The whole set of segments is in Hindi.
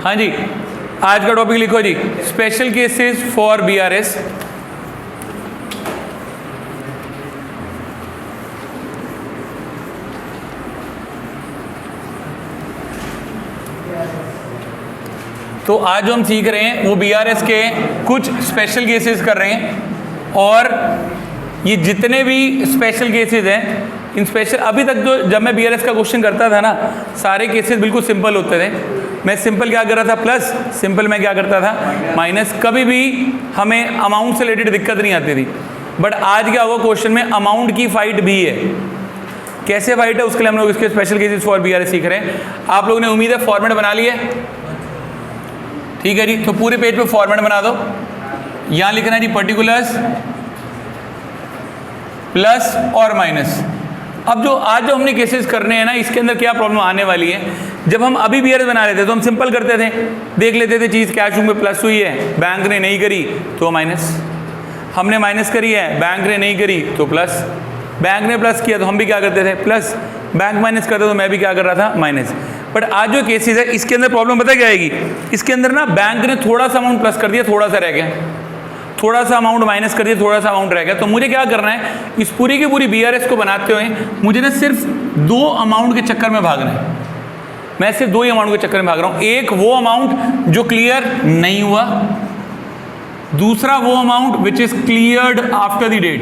हाँ जी, आज का टॉपिक लिखो जी, स्पेशल केसेस फॉर बीआरएस। तो आज जो हम सीख रहे हैं वो बीआरएस के कुछ स्पेशल केसेस कर रहे हैं, और ये जितने भी स्पेशल केसेस हैं, इन स्पेशल अभी तक जो जब मैं बीआरएस का क्वेश्चन करता था ना, सारे केसेस बिल्कुल सिंपल होते थे। मैं सिंपल क्या कर रहा था, प्लस, सिंपल मैं क्या करता था, माइनस। कभी भी हमें अमाउंट से रिलेटेड दिक्कत नहीं आती थी। बट आज क्या हुआ, क्वेश्चन में अमाउंट की फाइट भी है। कैसे फाइट है, उसके लिए हम लोग इसके स्पेशल केसेस फॉर बीआरएस सीख रहे हैं। आप लोगों ने उम्मीद है फॉर्मेट बना लिया है, ठीक है जी। तो पूरे पेज पे फॉर्मेट बना दो। यहां लिखना है जी पर्टिकुलर्स प्लस और माइनस। अब जो आज जो हमने केसेस करने हैं ना, इसके अंदर क्या प्रॉब्लम आने वाली है, जब हम अभी बीआरएस बना लेते तो हम सिंपल करते थे, देख लेते थे चीज़ कैश बुक में प्लस हुई है, बैंक ने नहीं करी तो माइनस, हमने माइनस करी है, बैंक ने नहीं करी तो प्लस, बैंक ने प्लस किया तो हम भी क्या करते थे, प्लस, बैंक माइनस करते तो मैं भी क्या कर रहा था, माइनस। बट आज जो केसेस है इसके अंदर प्रॉब्लम पता क्या आएगी, इसके अंदर ना बैंक ने थोड़ा सा अमाउंट प्लस कर दिया, थोड़ा सा रह गया, थोड़ा सा अमाउंट माइनस कर दिया, थोड़ा सा अमाउंट रह गया। तो मुझे क्या करना है, इस पूरी की पूरी बीआरएस को बनाते हुए मुझे ना सिर्फ दो अमाउंट के चक्कर में भागना है। मैं सिर्फ दो ही अमाउंट के चक्कर में भाग रहा हूं। एक वो अमाउंट जो क्लियर नहीं हुआ, दूसरा वो amount which is cleared after the date.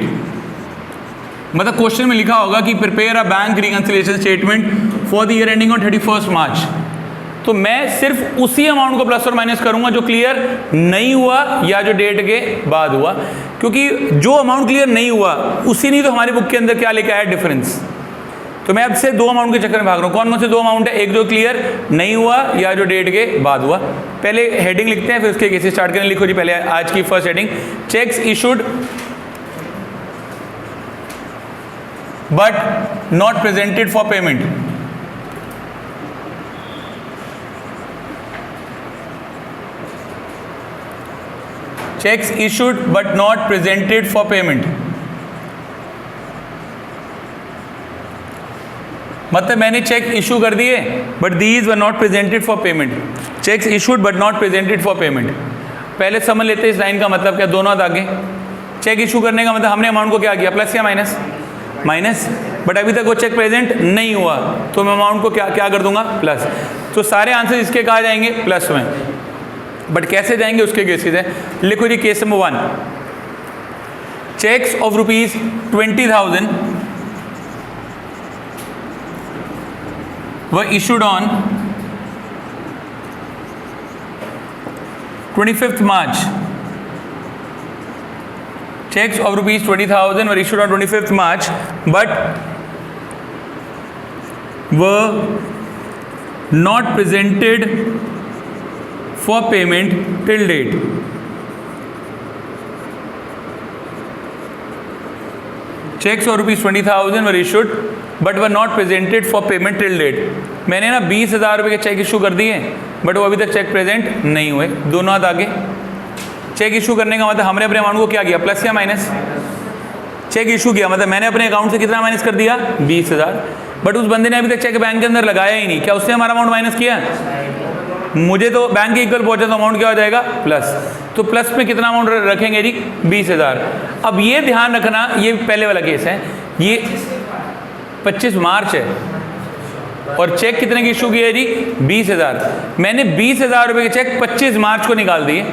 मतलब क्वेश्चन में लिखा होगा कि prepare a bank reconciliation statement for the year ending on 31 March. तो मैं सिर्फ उसी अमाउंट को प्लस और माइनस करूंगा जो क्लियर नहीं हुआ या जो डेट के बाद हुआ, क्योंकि जो अमाउंट क्लियर नहीं हुआ उसी नहीं तो हमारी बुक के अंदर क्या लेके आया, डिफरेंस। तो मैं अब से दो अमाउंट के चक्कर में भाग रहा हूँ। कौन कौन से दो अमाउंट है, एक जो क्लियर नहीं हुआ या जो डेट के बाद हुआ। पहले हेडिंग लिखते हैं, फिर उसके केसेस स्टार्ट करें। लिखो जी पहले आज की first heading, cheques issued but not presented for payment. Cheques issued but not presented for payment, मतलब मैंने चेक इशू कर दिए but these were not presented for payment. Cheques issued but not presented for payment. पहले समझ लेते हैं इस लाइन का मतलब क्या, दोनों आगे। चेक इशू करने का मतलब हमने अमाउंट को क्या किया, प्लस या माइनस, माइनस। बट अभी तक वो चेक प्रेजेंट नहीं हुआ तो मैं अमाउंट को क्या कर दूंगा, प्लस। तो सारे आंसर इसके कहा जाएंगे प्लस में। बट कैसे जाएंगे उसके केसेस है। लिखो जी case number 1, cheques of ₹20,000 were issued on 25th March. Checks of ₹20,000 were issued on 25th March but were not presented for payment till date. Checks of ₹20,000 were issued but were not presented for payment till date. मैंने ना 20,000 रुपये के चेक इशू कर दिए बट वो अभी तक चेक प्रेजेंट नहीं हुए। दोनों हाथ आगे। चेक इशू करने का मतलब हमने अपने अमाउंट को क्या किया, प्लस या माइनस। चेक इशू किया मतलब मैंने अपने अकाउंट से कितना माइनस कर दिया, 20,000। बट उस बंदे ने अभी तक चेक बैंक के अंदर लगाया ही नहीं, क्या उसने हमारा अमाउंट माइनस किया, मुझे तो बैंक के इक्वल पहुंचा तो अमाउंट क्या हो जाएगा, प्लस। तो प्लस में कितना अमाउंट रखेंगे जी, 20,000। अब ये ध्यान रखना, ये पहले वाला केस है, ये 25 मार्च है और चेक कितने की इशू किया है जी, 20,000। मैंने 20,000 रुपये के चेक 25 मार्च को निकाल दिए।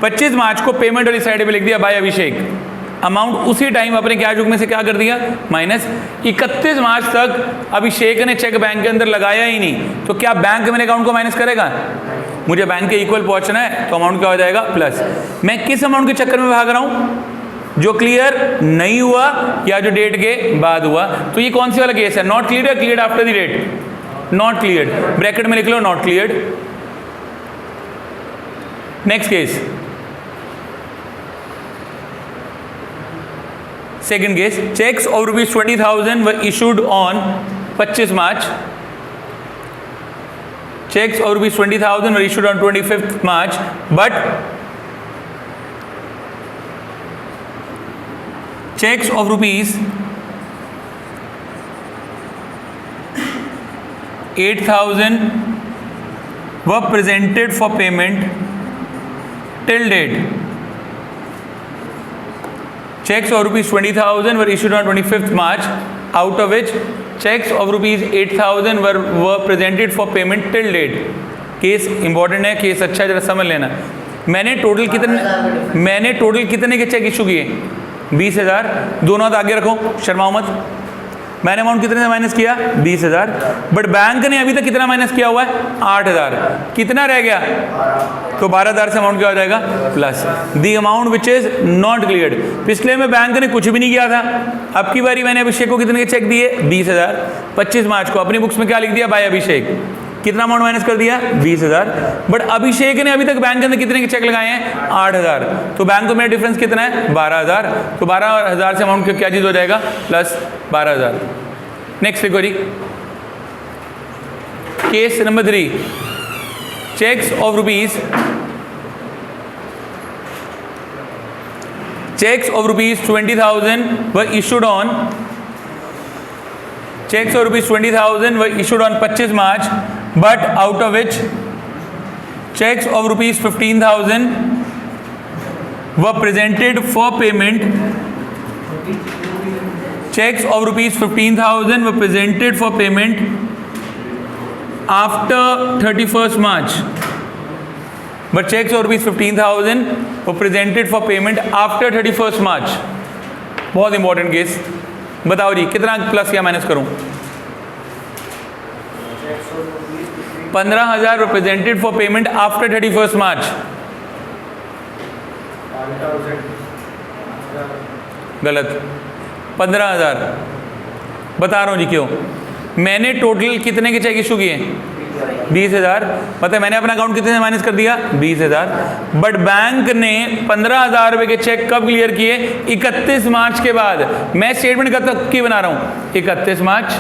25 मार्च को पेमेंट वाली साइड पे लिख दिया बाय अभिषेक, अमाउंट उसी टाइम अपने कैश बुक में से क्या कर दिया, माइनस। 31 मार्च तक अभिषेक ने चेक बैंक के अंदर लगाया ही नहीं, तो क्या बैंक मेरे अकाउंट को माइनस करेगा, मुझे बैंक के इक्वल पहुंचना है तो अमाउंट क्या हो जाएगा, प्लस। मैं किस अमाउंट के चक्कर में भाग रहा हूं, जो क्लियर नहीं हुआ या जो डेट के बाद हुआ। तो ये कौन सी वाला केस है, नॉट क्लियर या cleared after the date, not cleared. Bracket में लिख लो not cleared. Next case, second case, cheques of ₹20,000 were issued on 25 March. Checks of ₹20,000 were issued on 25th March, but checks of ₹8,000 were presented for payment till date. Checks of rupees 20,000 were issued on 25th March, out of which checks of rupees 8,000 were presented for payment till date. Case important है, केस अच्छा है, जरा समझ लेना। मैंने टोटल कितने के चेक इशू किए? 20,000। दोनों हाथ आगे रखो, शर्माओ मत। मैंने अमाउंट कितने से माइनस किया? 20,000। बट बैंक ने अभी तक कितना माइनस किया हुआ है? 8,000। कितना रह गया? तो 12,000 से अमाउंट क्या हो जाएगा? Plus the amount which is not cleared. पिछले में बैंक ने कुछ भी नहीं किया था। अब की बारी मैंने अभिषेक को कितने के चेक दिए? 20,000। 25 मार्च को अपनी बुक्स में क्या लिख दिया? बाय अभिषेक। कितना अमाउंट माइनस कर दिया? 20,000। बट अभिषेक ने अभी तक बैंक के अंदर कितने के चेक लगाए हैं? 8,000। तो बैंक को मेरा डिफरेंस कितना है? 12,000। तो 12,000 से अमाउंट क्या चीज हो जाएगा? प्लस 12,000। नेक्स्ट लिखो जी, case number 3। Cheques of rupees 20,000 were issued on checks of rupees 20,000 were issued on 25 March, but out of which checks of rupees 15,000 were presented for payment. Checks of rupees 15,000 were presented for payment after 31st March. But checks of rupees 15,000 were presented for payment after 31st March. बहुत इंपॉर्टेंट केस। बताओ जी, कितना प्लस या माइनस करूं? 15,000 represented for payment after 31st March. गलत। 15,000 बता रहा हूं जी क्यों। मैंने टोटल कितने के चेक इशू किए? 20,000। मतलब मैंने अपना अकाउंट कितने से माइनस कर दिया? 20,000। बट बैंक ने 15,000 रुपए के चेक कब क्लियर किए? 31 मार्च के बाद। मैं स्टेटमेंट कब तक की बना रहा हूं? 31 मार्च।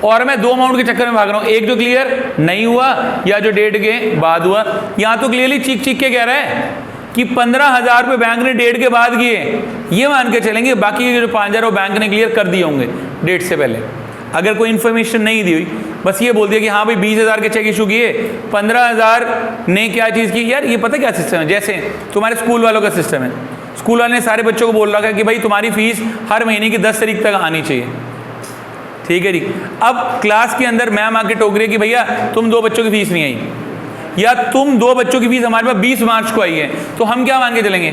और मैं दो अमाउंट के चक्कर में भाग रहा हूं, एक जो क्लियर नहीं हुआ या जो डेट के बाद हुआ। यहां तो क्लियरली चीख चीख के कह रहा है कि 15,000 रुपए बैंक ने डेट के बाद किए, ये मान के चलेंगे। बाकी जो 5,000 वो बैंक ने क्लियर कर दिए होंगे डेट से पहले। अगर कोई इन्फॉर्मेशन नहीं दी हुई, बस ये बोल दिया कि हाँ भाई 20,000 के चेक इशू किए, 15,000 ने क्या चीज़ की। यार ये पता क्या सिस्टम है? जैसे तुम्हारे स्कूल वालों का सिस्टम है। स्कूल वाले ने सारे बच्चों को बोल रखा है कि भाई तुम्हारी फीस हर महीने की 10 तारीख तक आनी चाहिए, ठीक है जी। अब क्लास के अंदर मैम आके टोक रही है कि भैया तुम 2 बच्चों की फीस नहीं आई, या तुम 2 बच्चों की फीस हमारे पास 20 मार्च को आई है, तो हम क्या मान के चलेंगे?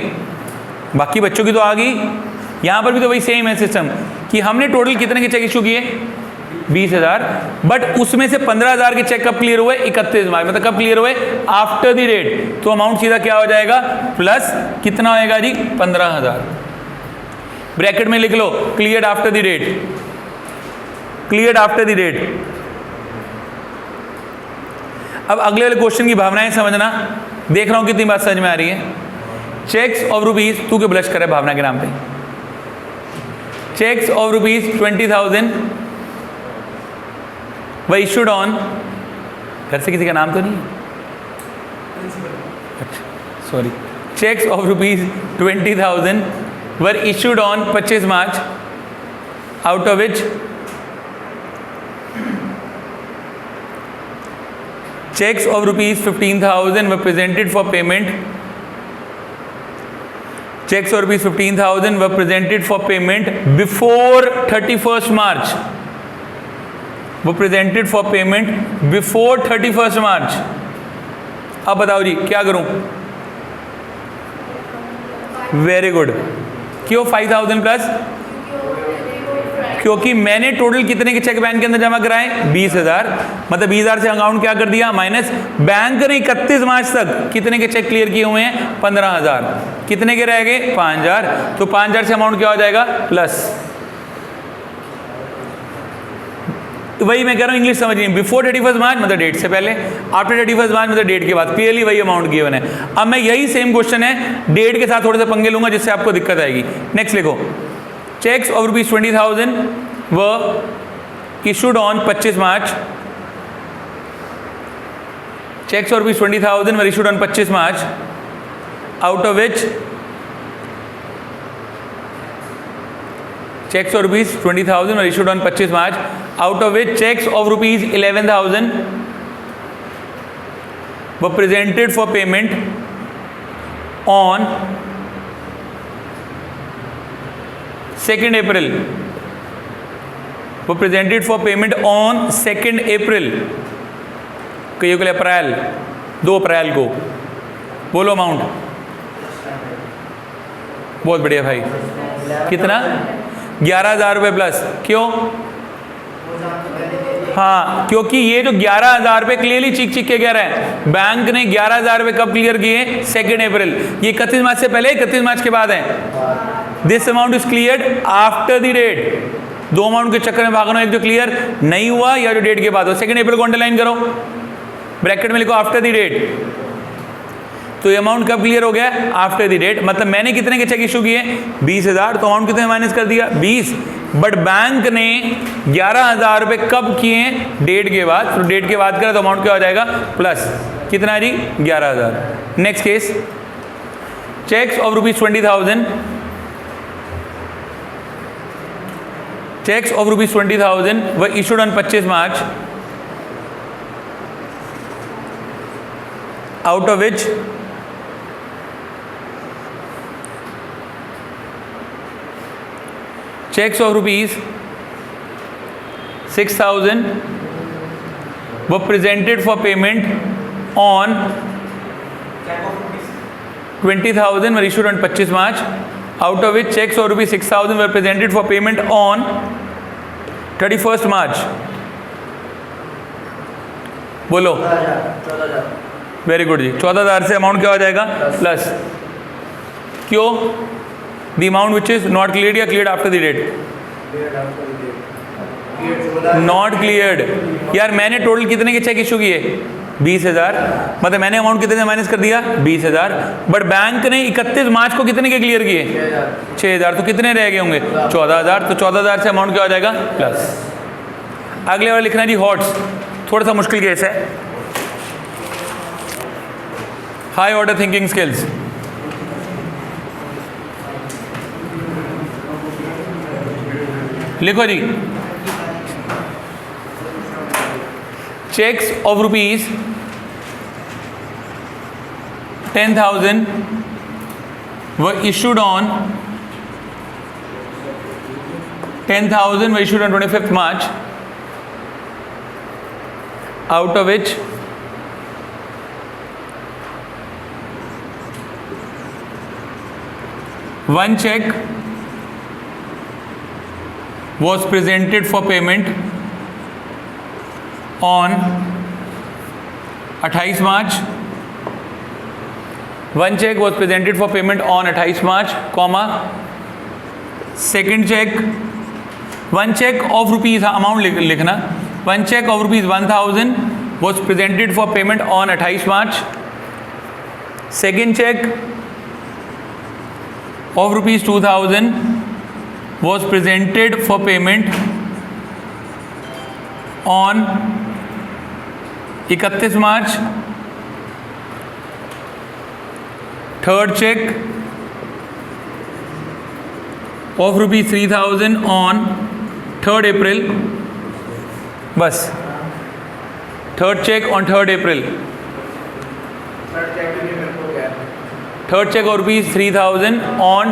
बाकी बच्चों की तो आ गई। यहाँ पर भी तो वही सेम है सिस्टम कि हमने टोटल कितने के चेक इशू किए? 20,000। बट उसमें से 15,000 के चेक कब क्लियर हुए? 31 मार्च। मतलब कब क्लियर हुए? After the date. तो अमाउंट सीधा क्या हो जाएगा? प्लस कितना होएगा जी? 15,000। ब्रैकेट में लिख लो cleared after the date, cleared after the date. अब अगले वाले क्वेश्चन की भावनाएं समझना। देख रहा हूं कितनी बात समझ में आ रही है। चेक्स ऑफ रुपीज, तू क्यों ब्लश कर रहा है भावना के नाम पे? चेक्स ऑफ रुपीज 20,000 वह इशूड ऑन, घर से किसी का नाम तो नहीं है? अच्छा sorry. Cheques of rupees 20,000 were issued on 25 March, out of which checks of rupees 15,000 were presented for payment. Checks of rupees 15,000 were presented for payment before 31st March. वो presented for payment before 31st March. अब बताओ जी क्या करूं? Very good. क्यों 5,000 प्लस? क्योंकि मैंने टोटल कितने के चेक बैंक के अंदर जमा कराए? 20,000। मतलब 20,000 से अकाउंट क्या कर दिया? माइनस। बैंक ने 31 मार्च तक कितने के चेक क्लियर किए हुए हैं? 15,000। कितने के रह गए? 5,000। तो 5,000 से अमाउंट क्या हो जाएगा? प्लस। वही मैं कह रहा हूं, इंग्लिश समझिए। बिफोर 31 मार्च मतलब डेट से पहले, आफ्टर 31 मार्च मतलब डेट के बाद। क्लियरली वही अमाउंट गिवन है। अब मैं यही सेम क्वेश्चन है डेट के साथ थोड़े से पंगे लूंगा जिससे आपको दिक्कत आएगी। नेक्स्ट लिखो, checks of rupees 20,000 were issued on 25 March. Checks of rupees 20,000 were issued on 25 March, out of which checks of rupees 20,000 were issued on 25 March, out of which checks of rupees 11,000 were presented for payment on 2nd April. Were presented for payment on 2nd April. कहिए को अप्रैल, 2 अप्रैल को। बोलो अमाउंट। बहुत बढ़िया भाई। कितना? 11,000 रुपये प्लस। क्यों? हाँ, क्योंकि ये जो 11,000 रुपये क्लियरली चीख के कह रहा है, बैंक ने 11,000 रुपये कब क्लियर किए? 2nd अप्रैल। ये 31 मार्च से पहले, 31 मार्च के बाद है। This amount is cleared after the date. 2 amount के चक्कर में भागना, एक जो क्लियर नहीं हुआ या जो डेट के बाद हो। 2nd अप्रैल को अंडरलाइन करो, ब्रैकेट में लिखो आफ्टर द डेट। तो ये अमाउंट कब क्लियर हो गया? After the date. मतलब मैंने कितने के चेक इशू किए? 20,000। तो अमाउंट कितने माइनस कर दिया? 20। बट बैंक ने 11,000 रुपये कब किए? डेट के बाद। तो डेट के बाद करा तो अमाउंट क्या हो जाएगा? प्लस कितना जी? 11,000। Next case, cheques of ₹20,000, checks of ₹20,000 were issued on 25 March, out of which checks of ₹6,000 were presented for payment on 20,000 were issued on 25 March, out of which checks of ₹6,000 were presented for payment on 31st March. बोलो। 14,000। वेरी गुड जी। 14,000 से अमाउंट क्या हो जाएगा? प्लस। क्यों? The amount which is not cleared या cleared after the date? Not cleared. यार मैंने टोटल कितने के चेक इशू किए? 20,000। मतलब मैंने अमाउंट कितने से माइनस कर दिया? 20,000। बट बैंक ने 31 मार्च को कितने के क्लियर किए? 6,000। तो कितने रह गए होंगे? 14,000। तो 14,000 से अमाउंट क्या हो जाएगा? प्लस। अगले वाला लिखना जी हॉट्स। थोड़ा सा मुश्किल केस है। High order thinking skills. लिखो जी, checks of ₹10,000 were issued on 25th March, out of which one check was presented for payment on 28 March. One check was presented for payment on 28 March, comma, second check, one check of rupees, amount लिखना, one check of ₹1,000 was presented for payment on 28 March. Second check of ₹2,000 was presented for payment on 31 March. Third check of ₹3,000 on 3rd April. बस third cheque on 3rd April. Third cheque और ₹3,000 ऑन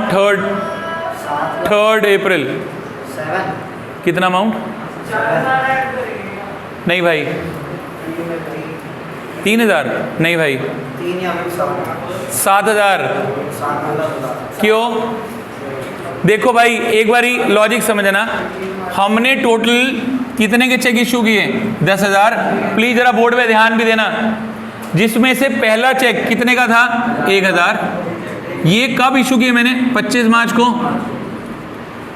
3rd April. कितना अमाउंट? नहीं भाई, 3,000 नहीं भाई, 7,000। क्यों? देखो भाई एक बारी लॉजिक समझना, हमने टोटल कितने के चेक इशू किए? 10,000। प्लीज जरा बोर्ड पे ध्यान भी देना, जिसमें से पहला चेक कितने का था? 1,000। ये कब इशू किए मैंने? 25 मार्च को।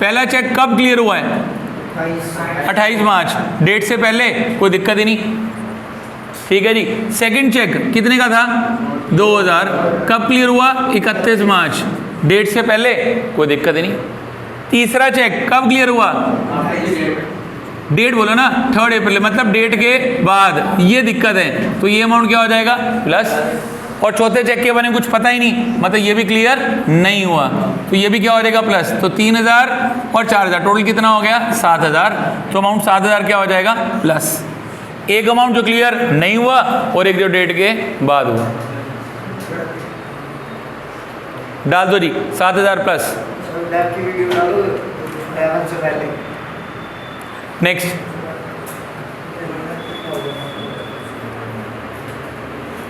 पहला चेक कब क्लियर हुआ है? 28 मार्च। डेट से पहले कोई दिक्कत ही नहीं, ठीक है जी। सेकंड चेक कितने का था? 2,000। कब क्लियर हुआ? 31 मार्च। डेट से पहले कोई दिक्कत ही नहीं। तीसरा चेक कब क्लियर हुआ? डेट बोलो ना, 3rd April, मतलब डेट के बाद। ये दिक्कत है, तो ये अमाउंट क्या हो जाएगा? प्लस। और चौथे चेक के बारे में कुछ पता ही नहीं, मतलब ये भी क्लियर नहीं हुआ, तो ये भी क्या हो जाएगा? प्लस। तो 3,000 और 4,000 टोटल कितना हो गया? 7,000। तो अमाउंट 7,000 क्या हो जाएगा? प्लस। एक अमाउंट जो क्लियर नहीं हुआ और एक जो डेट के बाद हुआ। डाल दो जी 7,000 प्लस। नेक्स्ट,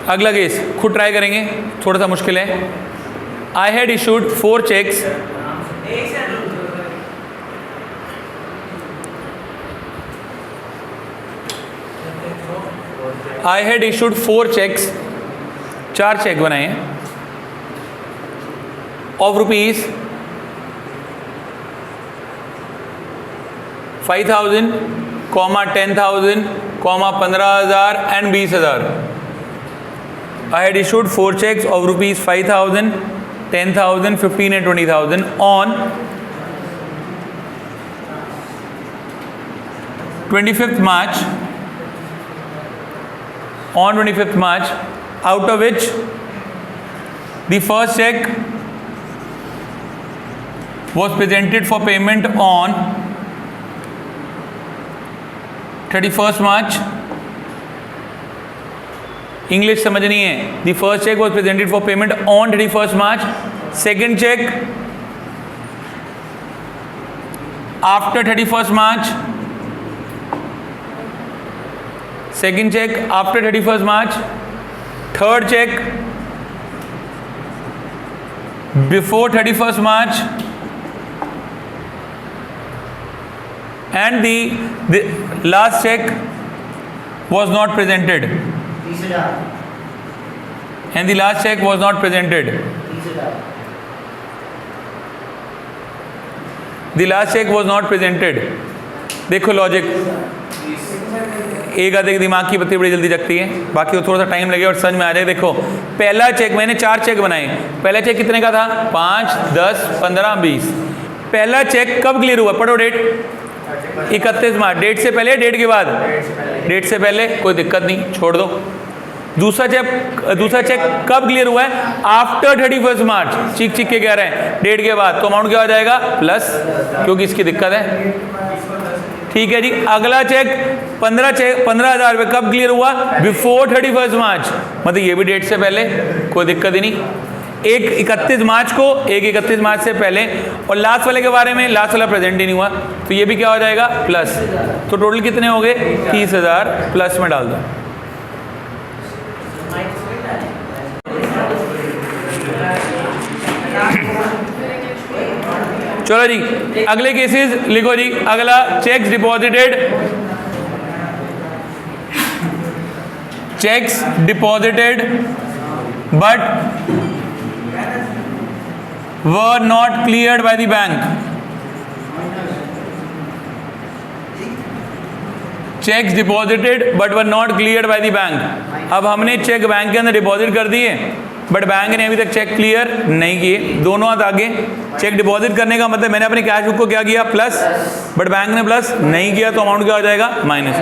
अगला केस खुद ट्राई करेंगे, थोड़ा सा मुश्किल है। I had issued 4 cheques I had issued 4 cheques, 4 cheque बनाए हैं of rupees 5,000, 10,000, 15,000 and 20,000। I had issued 4 checks of rupees 5,000, 10,000, 15 and 20,000 on 25th March. On 25th March, out of which the first check was presented for payment on 31st March. English समझनी है। The first check was presented for payment on 31st March. Second check after 31st March. Second check after 31st March. Third check before 31st March. And the last check was not presented. And the last check was not presented. The last check was not presented. देखो लॉजिक, एक आधे दिमाग की बत्ती बड़ी जल्दी जगती है, बाकी तो थोड़ा सा टाइम लगेगा और समझ में आ जाए। देखो पहला चेक, मैंने 4 चेक बनाए। पहला चेक कितने का था? 5, 10, 15, 20। पहला चेक कब क्लियर हुआ? पढ़ो डेट, 31 मार्च। डेट से पहले, डेट के बाद? डेट से पहले, कोई दिक्कत नहीं, छोड़ दो। दूसरा चेक कब क्लियर हुआ है? आफ्टर 31 मार्च। चीख के कह रहे हैं डेट के बाद, तो अमाउंट क्या हो जाएगा? प्लस, क्योंकि इसकी दिक्कत है। ठीक है जी। अगला चेक 15,000 रुपये कब क्लियर हुआ? बिफोर 31 मार्च, मतलब ये भी डेट से पहले, कोई दिक्कत ही नहीं। एक 31 मार्च को, एक 31 मार्च से पहले। और लास्ट वाले के बारे में, लास्ट वाला प्रेजेंट ही नहीं हुआ, तो ये भी क्या हो जाएगा? प्लस। तो टोटल कितने हो गए? 30,000 प्लस में डाल दो। चलो जी, अगले केसेस लिखो जी। अगला, checks deposited, checks deposited but were not cleared by the bank. Checks deposited but were not cleared by the bank. अब हमने चेक बैंक के अंदर डिपॉजिट कर दिए, बट बैंक ने अभी तक चेक क्लियर नहीं किए। दोनों हाथ आगे। चेक डिपॉजिट करने का मतलब मैंने अपने कैश बुक को क्या किया? प्लस, बट बैंक ने प्लस नहीं किया, तो अमाउंट क्या हो जाएगा? माइनस।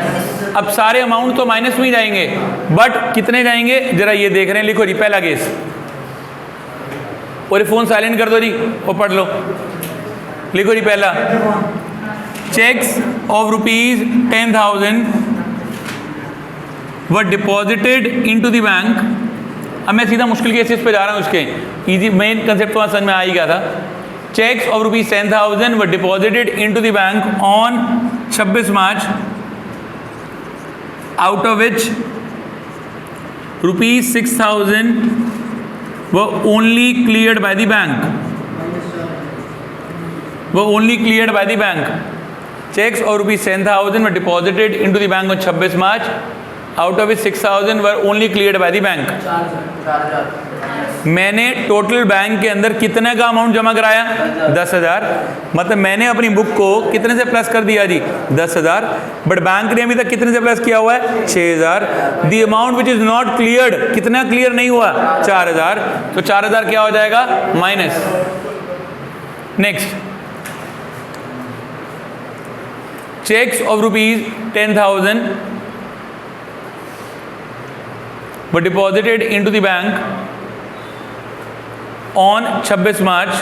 अब सारे अमाउंट तो माइनस में ही जाएंगे, बट कितने जाएंगे जरा ये देख रहे हैं। लिखो जी पहला केस, और फोन साइलेंट कर दो जी और पढ़ लो। लिखो जी पहला, cheques of rupees 10,000 were deposited into the bank. अब मैं सीधा मुश्किल केसेस पे जा रहा हूँ, उसके इजी मेन कंसेप्ट तो समझ में आ ही गया था। Cheques of rupees 10,000 were deposited into the bank on 26 March, out of which rupees 6,000 were only cleared by the bank. वो only cleared by the bank. Cheques of rupees 10,000 were deposited into the bank on 26 March, out of which 6,000 were only cleared by the bank. मैंने टोटल बैंक के अंदर कितने का अमाउंट जमा कराया? 10,000। मतलब मैंने अपनी बुक को कितने से प्लस कर दिया जी? 10,000। बट बैंक ने अभी तक कितने से प्लस किया हुआ है? 6,000। The amount which is not cleared, कितना क्लियर नहीं हुआ? 4,000। तो 4,000 क्या हो जाएगा? Minus. Next, cheques of rupees 10,000 were deposited into the bank on 26 March,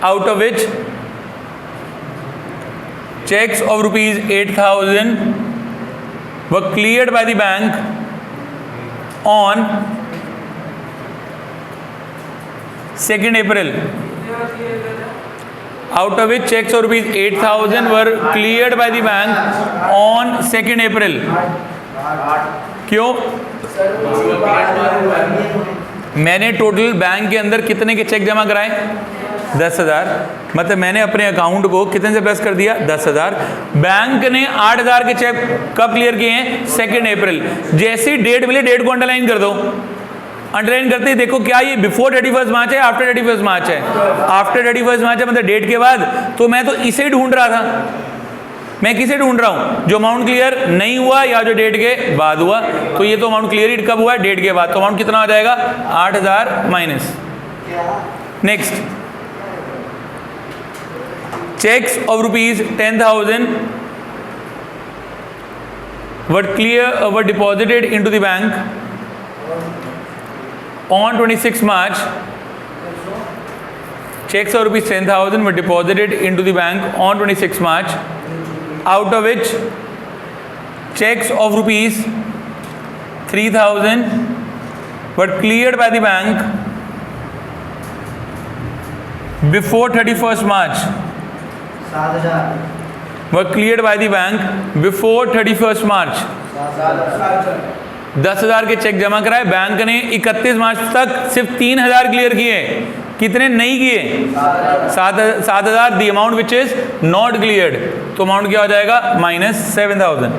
out of which checks of rupees 8,000 were cleared by the bank on 2nd April, out of which checks of rupees 8,000 were cleared by the bank on 2nd April. क्यों? मैंने टोटल बैंक के अंदर कितने के चेक जमा कराए? 10,000। मतलब मैंने अपने अकाउंट को कितने से प्लस कर दिया? 10,000। बैंक ने 8,000 के चेक कब क्लियर किए हैं? 2nd अप्रैल। जैसी डेट मिली डेट को अंडरलाइन कर दो। अंडरलाइन करते ही देखो क्या ये बिफोर 31 मार्च है, आफ्टर 31 मार्च है? आफ्टर 31 मार्च है, मतलब डेट के बाद। तो मैं तो इसे ढूंढ रहा था। मैं किसे ढूंढ रहा हूं? जो अमाउंट क्लियर नहीं हुआ या जो डेट के बाद हुआ। तो ये तो अमाउंट क्लियर ही कब हुआ? डेट के बाद। तो अमाउंट कितना हो जाएगा? 8,000 minus. Next, cheques of rupees 10,000 were deposited into the bank on 26 March. Checks of rupees 10,000 were deposited into the bank on 26 March, out of which checks of rupees 3,000 were cleared by the bank before 31st March. 7,000 were cleared by the bank before 31st March. 10,000 के चेक जमा कराए बैंक ने। 31 मार्च तक सिर्फ 3,000 क्लियर किए। कितने नहीं किए? 7,000। The amount which is not cleared. तो अमाउंट क्या हो जाएगा? -7,000।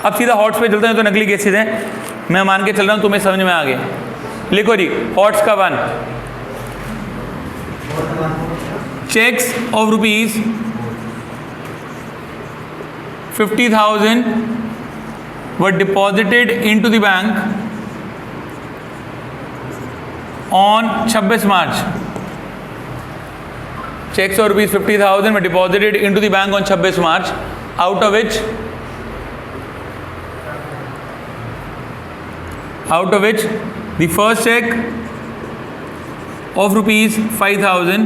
अब सीधा हॉट्स पे चलते हैं। तो नकली केसेस हैं, मैं मान के चल रहा हूं तुम्हें समझ में आ गए। लिखो जी, हॉट्स का 1, cheques of rupees 50,000 were deposited into the bank on 26 March. Checks of rupees 50,000 were deposited into the bank on 26 March, out of which the first check of rupees 5,000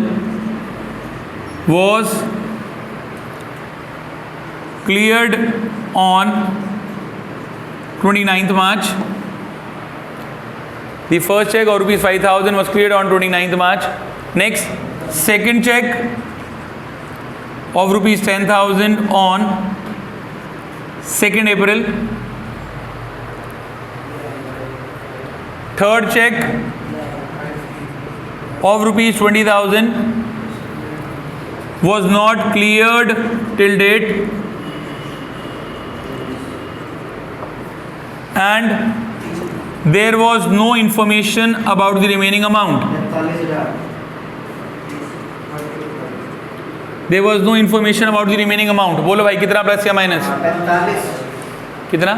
was cleared on 29th March. The first check of rupees 5,000 was cleared on 29th March. Next, second check of rupees 10,000 on 2nd April. Third check of rupees 20,000 was not cleared till date, and there was no information about the remaining amount. 45,000 There was no information about the remaining amount. बोलो भाई कितना प्लस या माइनस? 45 कितना?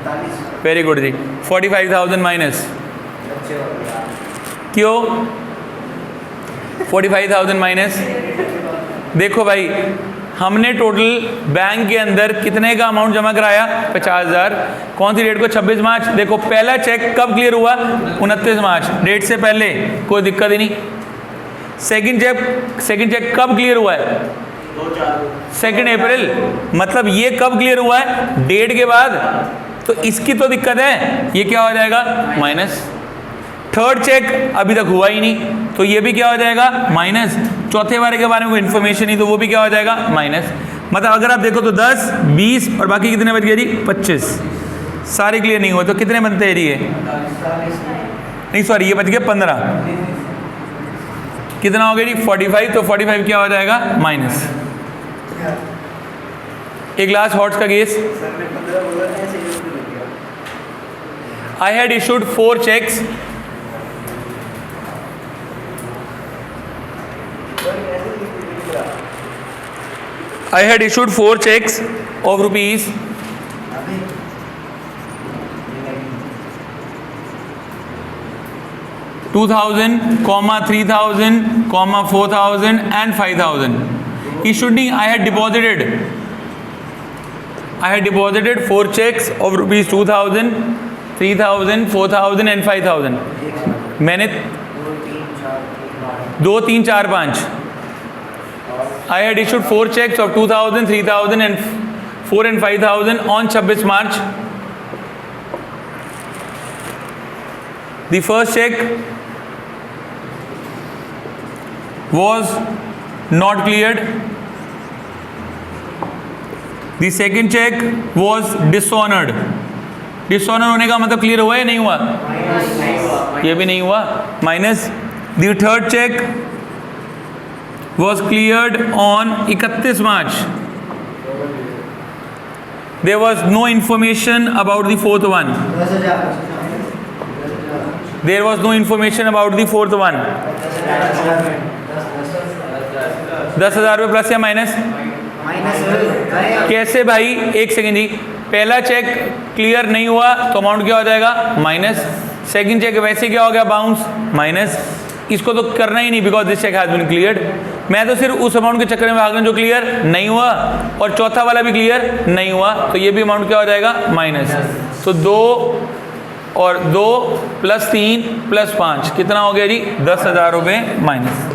45 वेरी गुड जी। 45,000 माइनस। अच्छे हो गया। क्यों 45,000 माइनस? देखो भाई, हमने टोटल बैंक के अंदर कितने का अमाउंट जमा कराया? 50,000। कौन सी डेट को? 26 मार्च। देखो पहला चेक कब क्लियर हुआ? 29 मार्च। डेट से पहले कोई दिक्कत ही नहीं। सेकंड चेक कब क्लियर हुआ है? 2 अप्रैल। मतलब ये कब क्लियर हुआ है? डेट के बाद। तो इसकी तो दिक्कत है, ये क्या हो जाएगा? माइनस। थर्ड चेक अभी तक हुआ ही नहीं, तो ये भी क्या हो जाएगा? माइनस। चौथे वाले के बारे में कोई इन्फॉर्मेशन नहीं, तो वो भी क्या हो जाएगा? माइनस। मतलब अगर आप देखो तो 10, 20 और बाकी कितने बच गए जी? 25। सारे क्लियर नहीं हुए, तो कितने बनते हैं ये? नहीं सॉरी, ये बच गए 15। कितना हो गया जी? 45। तो 45 क्या हो जाएगा? माइनस। एक लास्ट हॉट्स का case. I had issued 4 checks of rupees 2,000, 3,000, 4,000 and 5,000. Issued I had deposited 4 checks of rupees 2,000, 3,000, 4,000 and 5,000. मैंने 2, 3, 4, 5 I had issued 4 checks of 2,000, 3,000 and 4 and 5,000 on 26 March. The first check was not cleared. The second check was dishonored. Dishonour होने का मतलब क्लियर हुआ या नहीं हुआ? ये भी नहीं हुआ, minus. The third cheque was cleared on 31 March. There was no information about the fourth one. 10,000. There was no information about the fourth one. 10,000 रुपये प्लस या माइनस? माइनस. कैसे भाई? एक सेकेंड जी. पहला चेक क्लियर नहीं हुआ तो अमाउंट क्या हो जाएगा? माइनस. सेकंड चेक वैसे क्या हो गया? Bounce, minus. इसको तो करना ही नहीं because this cheque has been cleared. मैं तो सिर्फ उस अमाउंट के चक्कर में भाग रहा हूं जो क्लियर नहीं हुआ, और चौथा वाला भी क्लियर नहीं हुआ, तो ये भी अमाउंट क्या हो जाएगा? माइनस. तो 2 और 2 प्लस 3 प्लस 5 कितना हो गया जी? 10,000 रुपये माइनस.